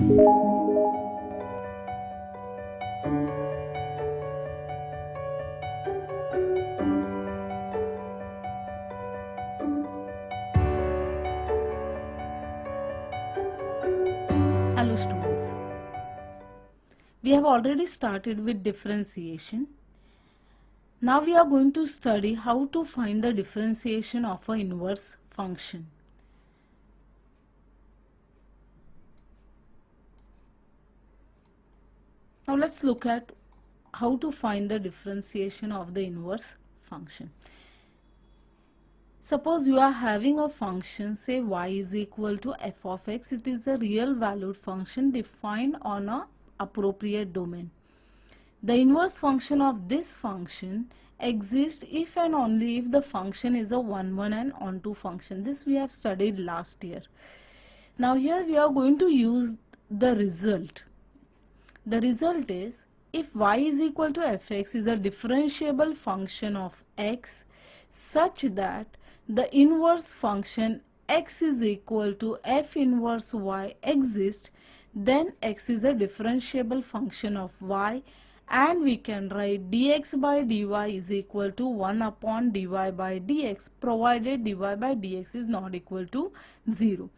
Hello students, we have already started with differentiation. Now we are going to study how to find the differentiation of an inverse function. Now let's look at how to find the differentiation of the inverse function. Suppose you are having a function, say y is equal to f of x. It is a real valued function defined on a appropriate domain. The inverse function of this function exists if and only if the function is a 1, 1 and onto function. This we have studied last year. Now here we are going to use the result. The result is if y is equal to fx is a differentiable function of x such that the inverse function x is equal to f inverse y exists, then x is a differentiable function of y, and we can write dx by dy is equal to 1 upon dy by dx, provided dy by dx is not equal to 0.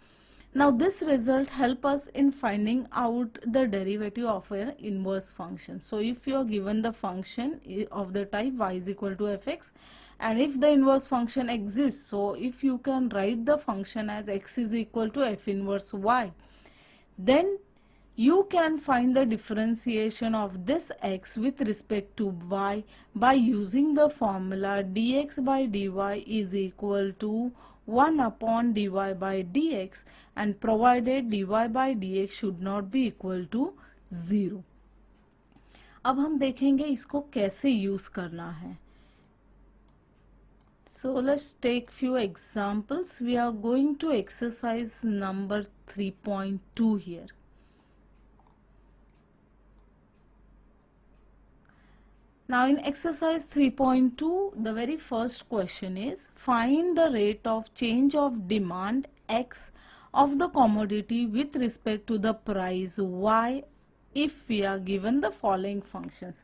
Now this result help us in finding out the derivative of an inverse function. So if you are given the function of the type y is equal to fx, and if the inverse function exists, so if you can write the function as x is equal to f inverse y, then you can find the differentiation of this x with respect to y by using the formula dx by dy is equal to 1 upon dy by dx, and provided dy by dx should not be equal to 0. अब हम देखेंगे इसको कैसे use करना है. So let's take few examples. We are going to exercise number 3.2 here. Now in exercise 3.2, the very first question is find the rate of change of demand x of the commodity with respect to the price y if we are given the following functions.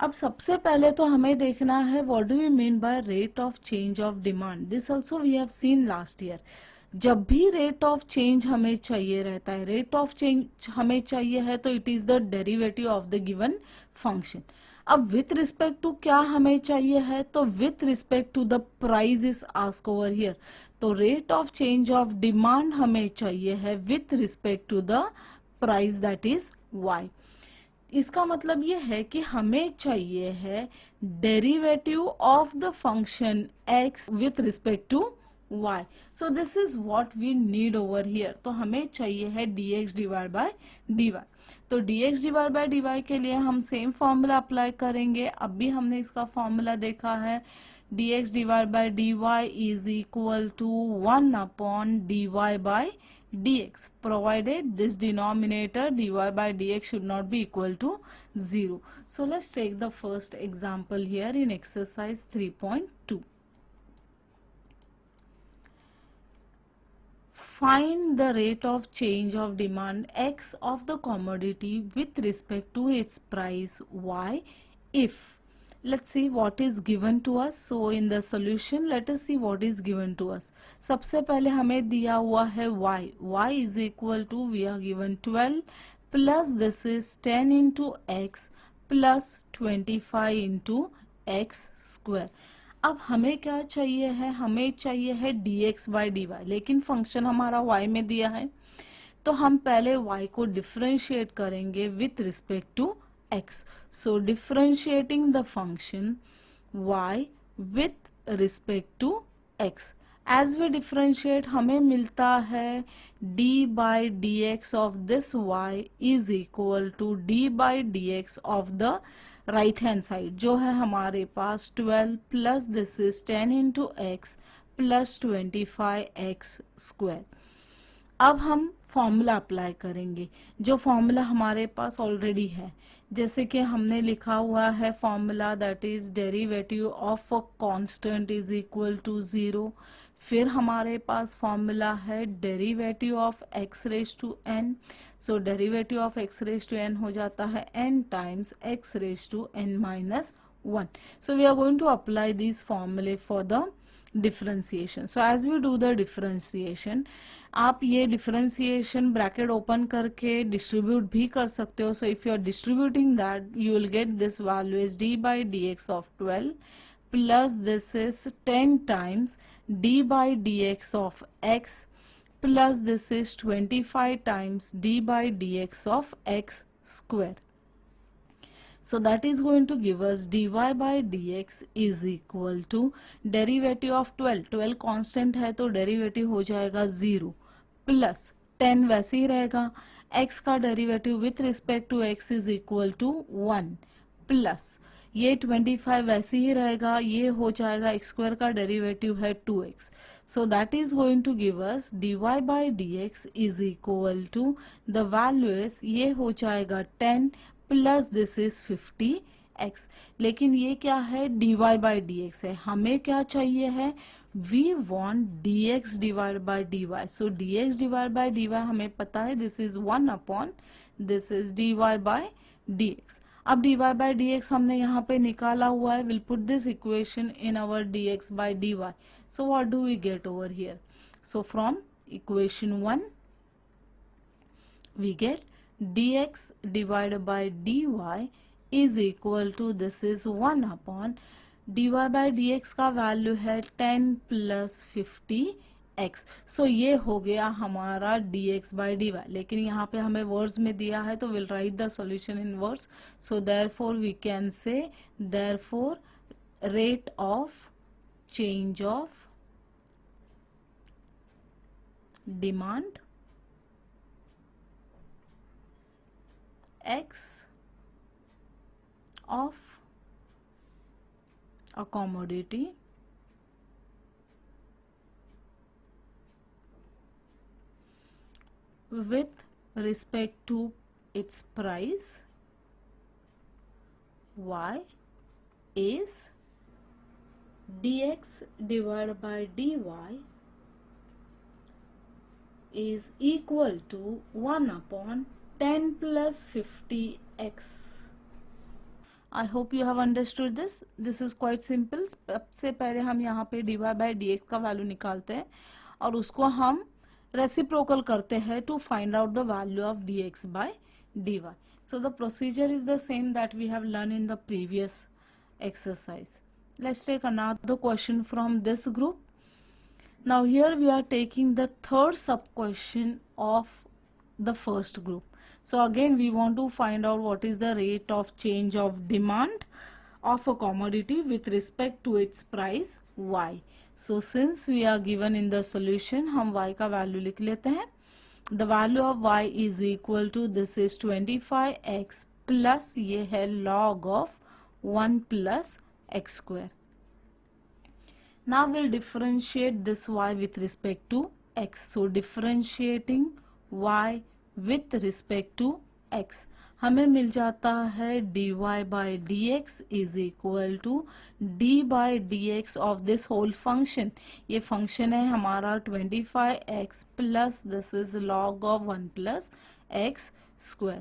अब सबसे पहले तो हमें देखना है what do we mean by rate of change of demand. This also we have seen last year. जब भी rate of change हमें चाहिए रहता है, रेट ऑफ चेंज हमें चाहिए है तो it is the derivative of the given function. अब विथ रिस्पेक्ट टू क्या हमें चाहिए है, तो with respect to the price is ask over here. तो rate of change of demand हमें चाहिए है with respect to the price that is y. इसका मतलब ये है कि हमें चाहिए है derivative of the function x with respect to y. So this is what we need over here. तो हमें चाहिए है dx डिवाइड बाय dy. तो dx डिवाइड बाय dy के लिए हम सेम फॉर्मूला अप्लाई करेंगे. अब भी हमने इसका फॉर्मूला देखा है. dx divide by dy is equal to 1 upon dy by dx, provided this denominator dy by dx should not be equal to 0. So let's take the first example here in exercise 3.2. Find the rate of change of demand x of the commodity with respect to its price y if. Let's see what is given to us. So in the solution let us see what is given to us. सबसे पहले हमें दिया हुआ है y is equal to, we are given 12 plus this is 10 into x plus 25 into x square. अब हमें क्या चाहिए है, हमें चाहिए है dx by dy, लेकिन फंक्शन हमारा y में दिया है तो हम पहले y को डिफरेंशिएट करेंगे with respect to x. So differentiating the function y with respect to x. As we differentiate हमें मिलता है d by dx of this y is equal to d by dx of the right hand side जो है हमारे पास 12 plus this is 10 into x plus 25x square. अब हम formula apply करेंगे जो फॉर्मूला हमारे पास ऑलरेडी है. जैसे कि हमने लिखा हुआ है formula that is derivative of a constant is equal to 0. फिर हमारे पास फॉर्मूला है derivative of x raise to n. So derivative of x raise to n हो जाता है n times x raise to n minus 1. So we are going to apply these formulae for the differentiation. So as we do the differentiation, आप ये differentiation bracket open करके distribute भी कर सकते हो. So if you are distributing that, you will get this value is d by dx of 12 plus this is 10 times d by dx of x plus this is 25 times d by dx of x square. So that is going to give us dy by dx is equal to derivative of 12. 12 constant है तो derivative हो जाएगा 0 plus 10 वैसे ही रहेगा. x का derivative with respect to x is equal to 1 plus ये 25 वैसे ही रहेगा, ये हो जाएगा x स्क्वायर का डेरिवेटिव है 2x. So that is going to give us dy by dx is equal to the value is ये हो जाएगा 10 प्लस दिस इज 50x. लेकिन ये क्या है, dy by dx है. हमें क्या चाहिए है, we want dx divided by dy. so dx divided by dy हमें पता है this is 1 upon this is dy by dx. अब dy by dx हमने यहाँ पे निकाला हुआ है. we'll put this equation in our dx by dy. so what do we get over here? so from equation 1 we get dx divided by dy is equal to this is 1 upon dy by dx का value है 10 plus 50x. सो ये हो गया हमारा dx by dy. लेकिन यहाँ पे हमें वर्ड्स में दिया है तो will write the solution in words. So therefore we can say therefore rate of change of demand x of a commodity with respect to its price y is dx divided by dy is equal to 1 upon 10 plus 50x. I hope you have understood this. This is quite simple. सबसे पहले हम यहाँ पे dy by dx का value निकालते हैं और उसको हम रेसिप्रोकल करते हैं to find out the value of dx by dy. So the procedure is the same that we have learned in the previous exercise. Let's take another question from this group. Now here we are taking the third sub question of the first group. So again we want to find out what is the rate of change of demand of a commodity with respect to its price y. So since we are given in the solution, हम y का value लिख लेते हैं. The value of y is equal to this is 25x plus ये है log of 1 plus x square. Now we'll differentiate this y with respect to x. So differentiating y with respect to x हमें मिल जाता है dy by dx is equal to d by dx of this whole function. ये function है हमारा 25x plus this is log of 1 plus x square.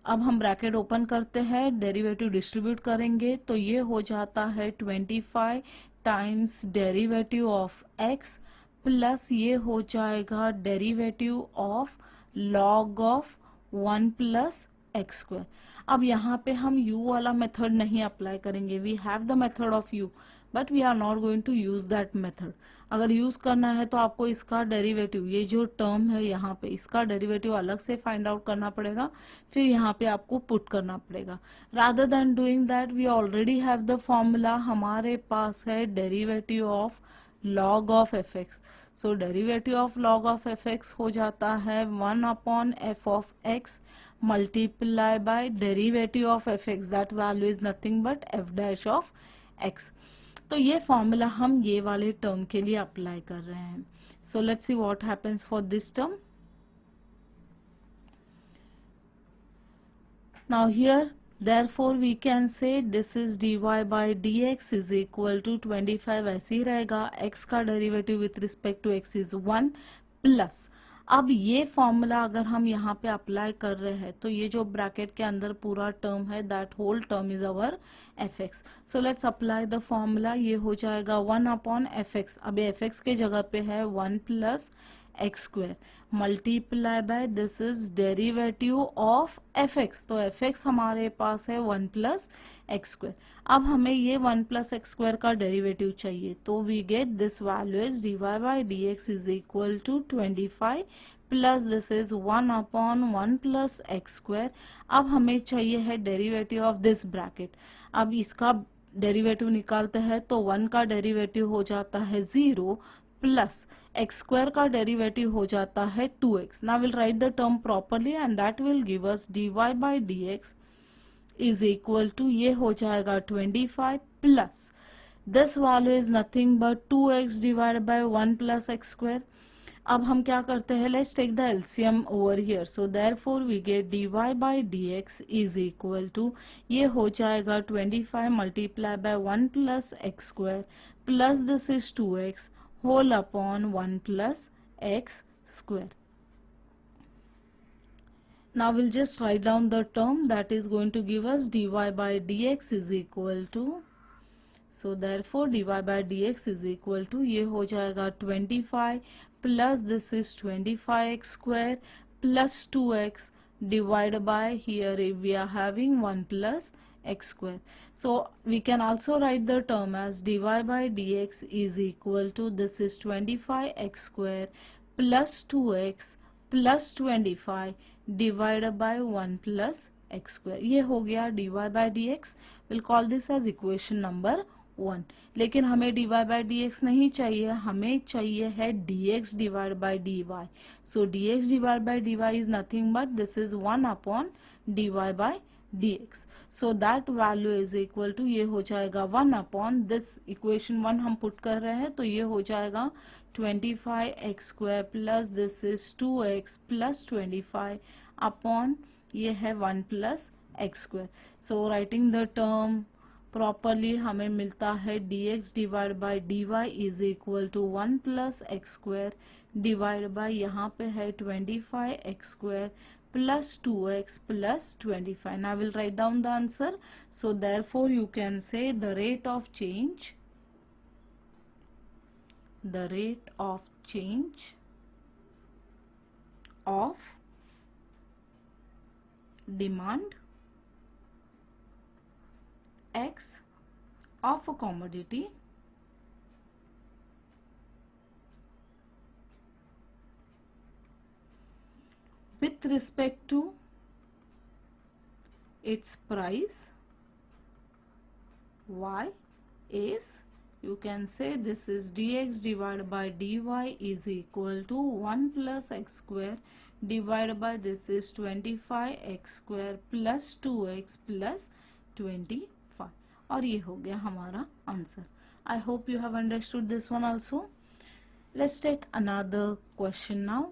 अब हम bracket open करते हैं, डेरिवेटिव डिस्ट्रीब्यूट करेंगे तो ये हो जाता है 25 times derivative of x plus ये हो जाएगा derivative of log of 1 plus x square. अब यहाँ पे हम u वाला मेथड नहीं अप्लाई करेंगे. We have the method of u but we are not going to use that method. अगर यूज करना है तो आपको इसका डेरिवेटिव, ये जो टर्म है यहाँ पे, इसका डेरिवेटिव अलग से फाइंड आउट करना पड़ेगा, फिर यहाँ पे आपको पुट करना पड़ेगा. Rather than doing that we already have the formula. हमारे पास है derivative of log of fx. so derivative of log of fx हो जाता है 1 upon f of x multiply by derivative of fx. that value is nothing but f dash of x. तो ये formula हम ये वाले टर्म के लिए अप्लाई कर रहे हैं. so let's see what happens for this term. now here Therefore we can say this is dy by dx is equal to 25 ऐसे ही रहेगा, x का derivative with respect to x is 1 plus, अब ये formula अगर हम यहाँ पे अप्लाई कर रहे हैं तो ये जो ब्रैकेट के अंदर पूरा टर्म है that whole term is our F X. So let's apply the formula. ये हो जाएगा 1 अपॉन एफ एक्स. अब एफ एक्स के जगह पे है 1 plus X square multiply by this is derivative of F X. तो एफ एक्स हमारे पास है 1 प्लस एक्स स्क्वायर. अब हमें ये 1 प्लस एक्स स्क्वायर का डेरिवेटिव चाहिए, तो we get this value is D Y by D x is equal to 25 plus this is 1 upon 1 plus X square. अब हमें चाहिए है डेरिवेटिव ऑफ दिस ब्रैकेट. अब इसका डेरिवेटिव निकालते हैं तो 1 का डेरिवेटिव हो जाता है 0 प्लस एक्स स्क्वायर का डेरिवेटिव हो जाता है 2x. Now will write the term properly and that will give us dy by dx is equal to, ये हो जाएगा 25 plus this value is nothing but 2x divide by 1 plus X square. अब हम क्या करते हैं, let's take the LCM over here. So therefore we get dy by dx is equal to, ये हो जाएगा 25 multiply by 1 plus X square plus this is 2x whole upon 1 plus x square. Now we'll just write down the term that is going to give us dy by dx is equal to, so therefore dy by dx is equal to, ये हो जाएगा 25 plus this is 25x square plus 2x divided by, here we are having 1 plus x square. So we can also write the term as dy by dx is equal to, this is 25x square plus 2x plus 25 divided by 1 plus x square. ये हो गया dy by dx. We'll call this as equation number 1. लेकिन हमें dy by dx नहीं चाहिए, हमें चाहिए है dx divided by dy. So dx divided by dy is nothing but this is 1 upon dy by dx. So that value is equal to, ये हो जाएगा 1 upon this equation 1 हम पुट कर रहे हैं, तो ये हो जाएगा 25x square plus this is 2x plus 25 upon, ये है 1 plus x square. So writing the term properly हमें मिलता है dx divided by dy is equal to 1 plus x square divided by, यहाँ पे है 25x square plus 2x plus 25. Now I will write down the answer. So therefore you can say the rate of change of demand x of a commodity with respect to its price y is, you can say this is dx divided by dy is equal to 1 plus x square divided by this is 25x square plus 2x plus 25. और ये हो गया हमारा answer. I hope you have understood this one also. Let's take another question now.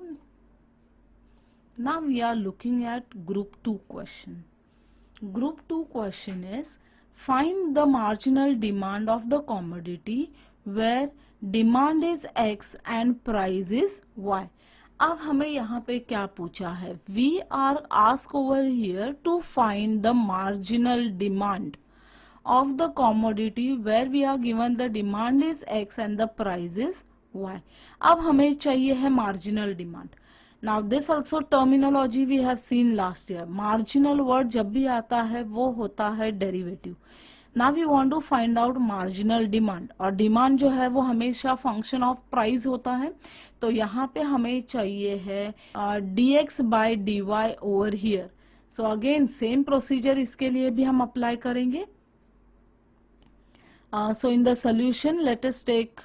Now we are looking at group 2 question. Group 2 question is, find the marginal demand of the commodity where demand is x and price is y. अब हमें यहाँ पे क्या पूछा है, we are asked over here to find the marginal demand of the commodity where we are given the demand is x and the price is y. अब हमें चाहिए है marginal demand. Now this also terminology we have seen last year. Marginal word जब भी आता है वो होता है derivative. Now we want to find out marginal demand, और demand जो है वो हमेशा function of price होता है. तो यहाँ पे हमें चाहिए है dx by dy over here. So again same procedure इसके लिए भी हम apply करेंगे. So in the solution let us take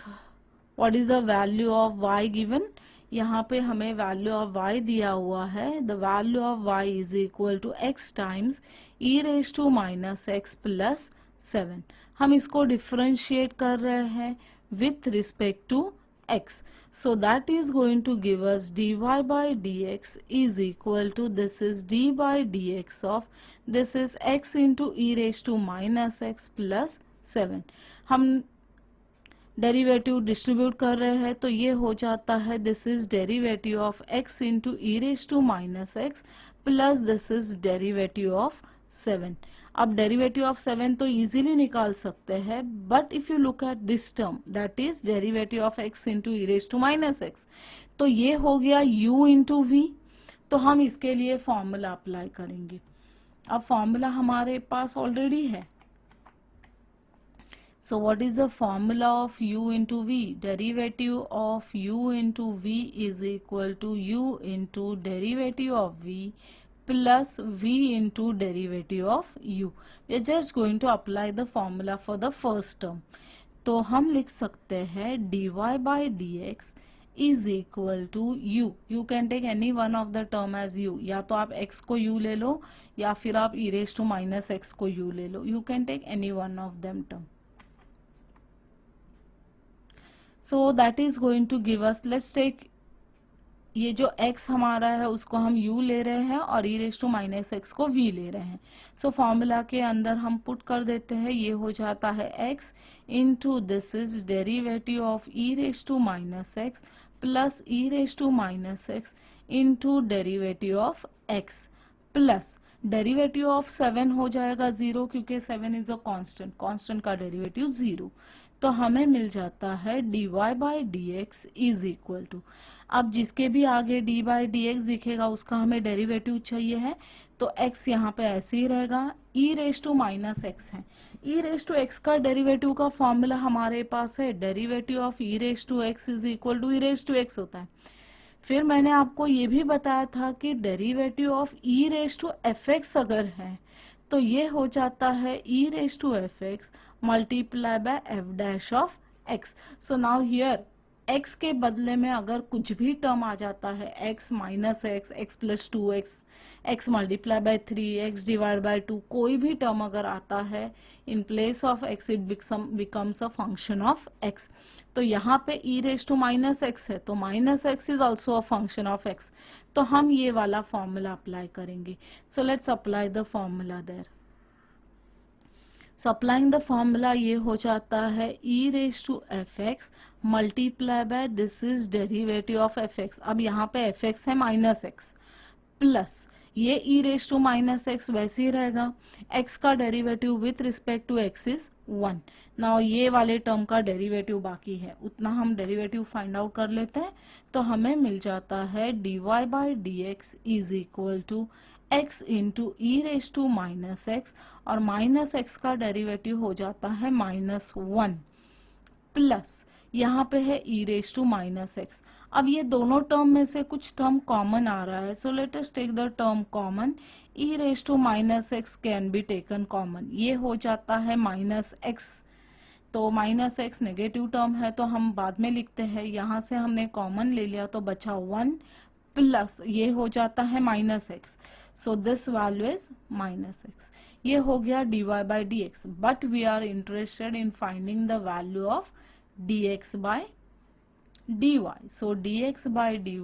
what is the value of y given. यहाँ पे हमें वैल्यू ऑफ y दिया हुआ है. The value of y is equal to x times e raise to minus X plus 7. हम इसको differentiate कर रहे हैं with respect to x. So that is going to give us dy by dx is equal to, this is d by dx of, this is x into e raised to minus x plus 7. हम derivative distribute कर रहे हैं तो ये हो जाता है, this is derivative of x into E raise to minus X plus this is derivative of 7. अब डेरिवेटिव ऑफ 7 तो इजीली निकाल सकते हैं, but if you look at this term that is derivative of x into E raise to minus x, तो ये हो गया u into we. तो हम इसके लिए फॉर्मूला अप्लाई करेंगे. अब फॉर्मूला हमारे पास ऑलरेडी है. So what is the formula of u into v? Derivative of u into v is equal to u into derivative of v plus v into derivative of u. We are just going to apply the formula for the first term. तो हम लिख सकते हैं dy by dx is equal to u. You can take any one of the term as u. या तो आप x को u ले लो या फिर आप e raised to minus x को u ले लो. You can take any one of them term. So that is going to give us, let's take ये जो x हमारा है उसको हम u ले रहे हैं और e raise to minus X को v ले रहे हैं. सो फॉर्मूला के अंदर हम पुट कर देते हैं, ये हो जाता है x into this is derivative of e raise to minus X plus e raise to minus X into derivative of x plus derivative of 7 हो जाएगा 0 क्योंकि 7 इज अ कांस्टेंट, कांस्टेंट का डेरिवेटिव 0. तो हमें मिल जाता है dy by D x is equal to, अब जिसके भी आगे dy बाई डी एक्स दिखेगा उसका हमें डेरिवेटिव चाहिए है, तो x यहाँ पे ऐसे ही रहेगा. e raise to minus X है, e रेज टू एक्स का डेरिवेटिव का फॉर्मूला हमारे पास है, derivative of e raise to X is equal to e raise to X होता है. फिर मैंने आपको ये भी बताया था कि derivative of e raise to F X अगर है तो ये हो जाता है e raise to F X multiply by F dash of x. So now here x के बदले में अगर कुछ भी टर्म आ जाता है, x minus X, x plus 2x, x multiply by 3x divide by 2, कोई भी टर्म अगर आता है in place of x it becomes a function of x. तो यहाँ पे e raise to minus X है तो minus X is also a function of x. तो हम ये वाला फॉर्मूला अप्लाई करेंगे. So let's apply the formula there. So applying the formula ये हो जाता है e raise to F X multiply by this is derivative of F X. अब यहाँ पे एफ एक्स है माइनस एक्स प्लस ये e raise to minus X वैसे ही रहेगा, x का derivative with respect to x is 1. Now ये वाले टर्म का डेरिवेटिव बाकी है, उतना हम डेरिवेटिव फाइंड आउट कर लेते हैं. तो हमें मिल जाता है dy by D x is equal to x into E raise to minus x और माइनस एक्स का डेरिवेटिव हो जाता है माइनस 1 प्लस यहाँ पे है e raise to minus X. अब ये दोनों टर्म में से कुछ टर्म कॉमन आ रहा है, so let us take the term common. e raise to minus x can be taken common, ये हो जाता है माइनस एक्स. तो माइनस एक्स नेगेटिव टर्म है तो हम बाद में लिखते हैं, यहाँ से हमने कॉमन ले लिया तो बचा 1 प्लस ये हो जाता है minus x. So this value is minus x. ये हो गया dy by D x, but we are interested in finding the value of dx by dy. So dx by dy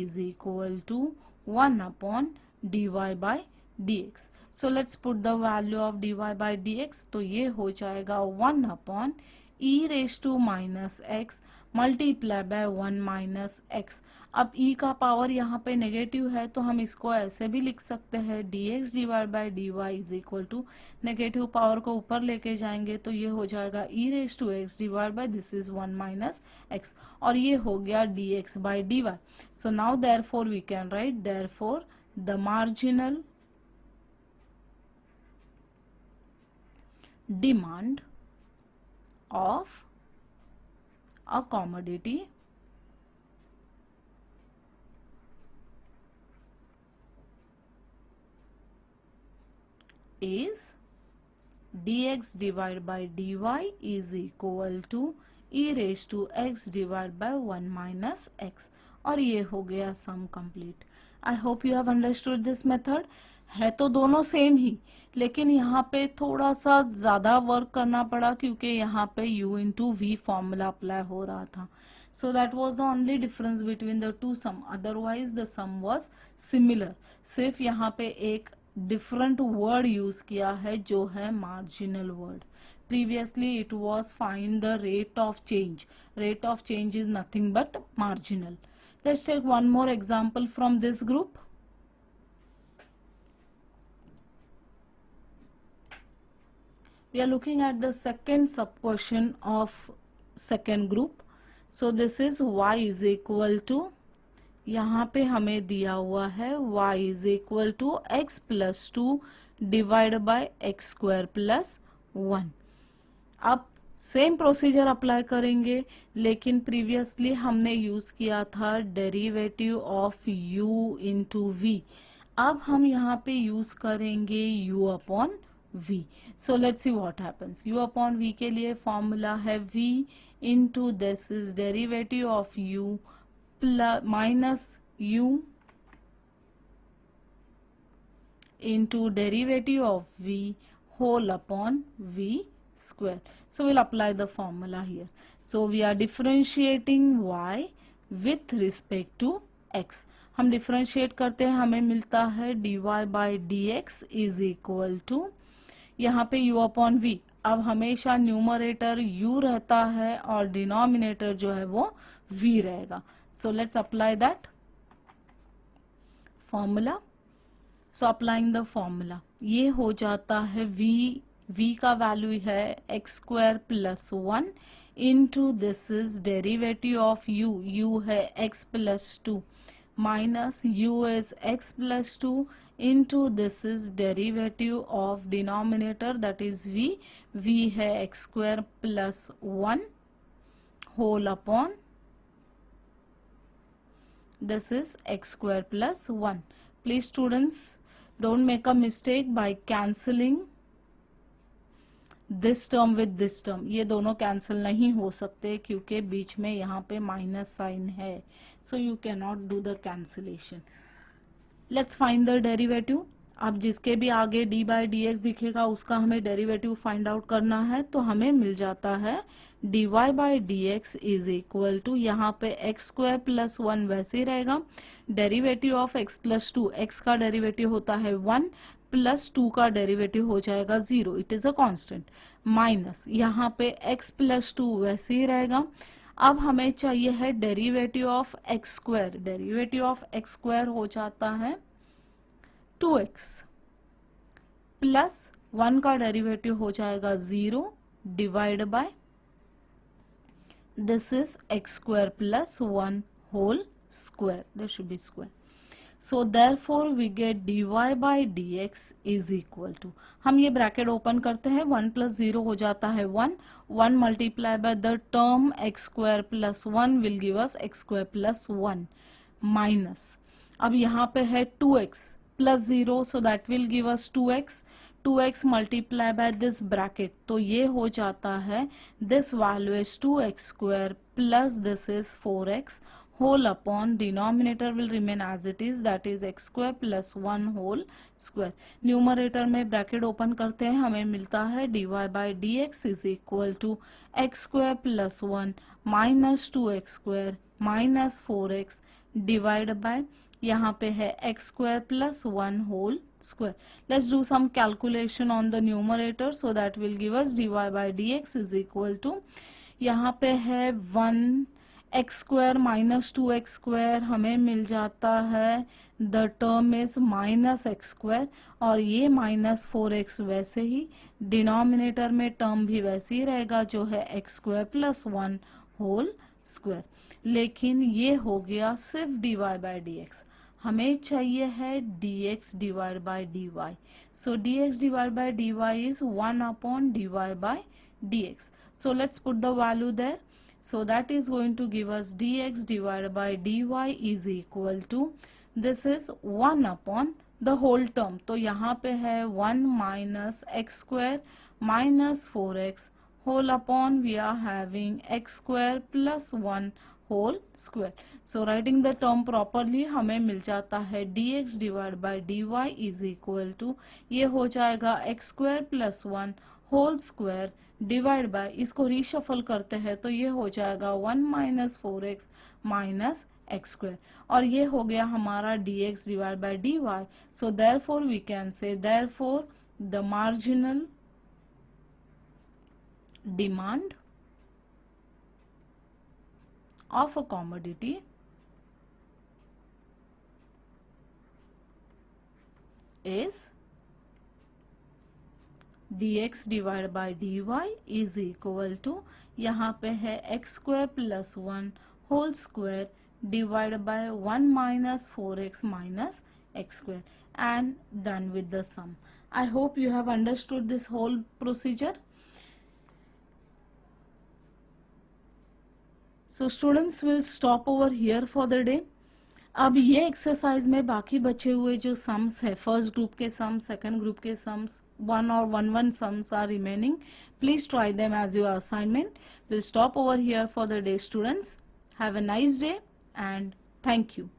is equal to 1 upon dy by dx. So let's put the value of dy by dx. तो ये हो जाएगा 1 upon e raised to minus x multiply bye 1 minus X. अब e का power यहाँ पे negative है तो हम इसको ऐसे भी लिख सकते हैं dx divide by dy is equal to, negative power को ऊपर लेके जाएंगे तो ये हो जाएगा e raise to x divide by this is 1 minus x और ये हो गया dx by dy. So now therefore we can write therefore the marginal demand of a commodity is dx divided by dy is equal to e raised to x divided by 1 minus x. और ये हो गया sum complete. I hope you have understood this method. है तो दोनों same ही, लेकिन यहाँ पे थोड़ा सा ज़्यादा वर्क करना पड़ा क्योंकि यहाँ पे u into v formula apply हो रहा था. So that was the only difference between the two sum, otherwise the sum was similar. सिर्फ यहाँ पे एक different word use किया है जो है marginal word. Previously it was find the rate of change. Rate of change is nothing but marginal. Let's take one more example from this group. We are looking at the second sub question of second group. So this is y is equal to, यहाँ पे हमें दिया हुआ है y is equal to x plus 2 divided by x square plus 1. अब same procedure apply करेंगे, लेकिन previously हमने यूज किया था derivative of u into v. अब हम यहाँ पे यूज करेंगे u upon v. So let's see what happens. u upon v के लिए फॉर्मूला है v into this is derivative of u plus minus u into derivative of v whole upon v square. So we'll apply the formula here. So we are differentiating y with respect to x. हम differentiate करते हैं, हमें मिलता है dy by dx is equal to, यहाँ पे u upon v. अब हमेशा न्यूमरेटर u रहता है और डिनोमिनेटर जो है वो v रहेगा. सो let's apply that formula. So applying the formula, ये हो जाता है v का वैल्यू है x square plus 1 into this is derivative of u है x plus 2 minus u is x plus 2 into this is derivative of denominator that is v है x square plus 1 whole upon this is x square plus 1. Please students don't make a mistake by cancelling this term with this term. ये दोनों cancel नहीं हो सकते क्योंकि बीच में यहाँ पे माइनस साइन है. So you can not do the cancellation. Let's find the derivative. अब जिसके भी आगे d बाई डी एक्स दिखेगा उसका हमें डेरिवेटिव फाइंड आउट करना है. तो हमें मिल जाता है dy by D x is equal to, यहाँ पे एक्स स्क्वायर प्लस 1 वैसे ही रहेगा. Derivative of x plus 2, x का डेरिवेटिव होता है 1 प्लस 2 का डेरिवेटिव हो जाएगा 0, it is a constant. Minus यहाँ पे x प्लस 2 वैसे ही रहेगा. अब हमें चाहिए है derivative of x square. Derivative of x square हो जाता है 2x प्लस 1 का डेरिवेटिव हो जाएगा 0 divide by this is x square plus 1 whole square. There should be square. So therefore we get dy by dx is equal to, हम ये bracket open करते हैं, 1 प्लस 0 हो जाता है 1 multiply by the term x square plus 1 will give us x square plus 1 minus. अब यहाँ पे है 2x plus 0 so that will give us 2x multiply by this bracket. तो ये हो जाता है this value is 2x square plus this is 4x whole upon denominator will remain as it is, that is x square plus 1 whole square. Numerator में bracket open करते हैं, हमें मिलता है dy by dx is equal to x square plus 1 minus 2x square minus 4x divided by, यहाँ पे है x square plus 1 whole square. Let's do some calculation on the numerator so that will give us dy by dx is equal to, यहाँ पे है 1 x square minus 2x square, हमें मिल जाता है the term is minus x square और ये minus 4x वैसे ही, डिनोमिनेटर में टर्म भी वैसे ही रहेगा जो है x square plus 1 whole square. लेकिन ये हो गया सिर्फ dy बाई डी एक्स, हमें चाहिए है dx डिवाइड बाई dy. सो dx divide by dy is 1 upon dy by dx. So let's put the value there. So that is going to give us dx divided by dy is equal to, this is 1 upon the whole term. तो यहाँ पे है 1 minus x square minus 4x whole upon we are having x square plus 1 whole square. So writing the term properly हमें मिल जाता है dx divided by dy is equal to, ये हो जाएगा x square plus 1 whole square divide by, इसको reshuffle करते हैं तो ये हो जाएगा 1 minus 4x minus x square, और ये हो गया हमारा dx divide by dy. So therefore we can say therefore the marginal demand of a commodity is dx divided by dy is equal to, यहाँ पे है x square plus 1 whole square divided by 1 minus 4x minus x square, and done with the sum. I hope you have understood this whole procedure. So students will stop over here for the day. अब ये exercise में बाकी बचे हुए जो sums है, first group के sums, second group के sums, one or one sums are remaining. Please try them as your assignment. We'll stop over here for the day, students. Have a nice day and thank you.